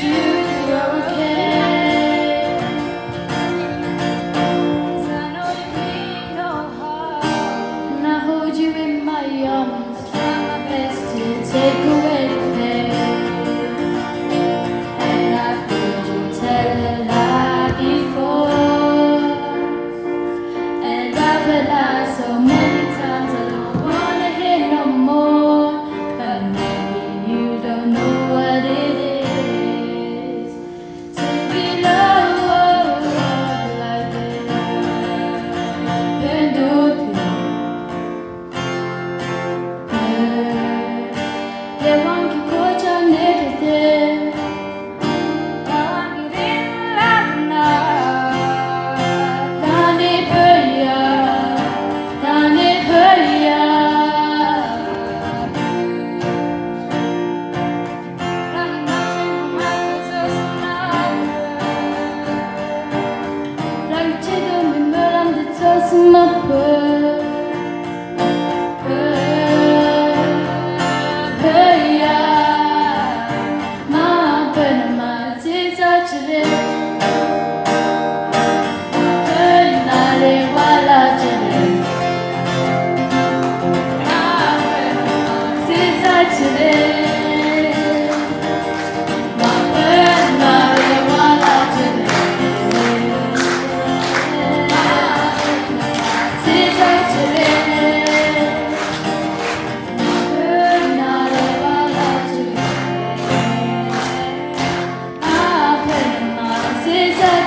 you feel okay. 'Cause I know you mean no harm. And I hold you in my arms, try my best to take away the pain. And I've heard you tell a lie before, and I've heard lies so many times I don't wanna hear no more. But maybe you don't know what it is to be loved like this. 내 왕기 고정내릴 때 This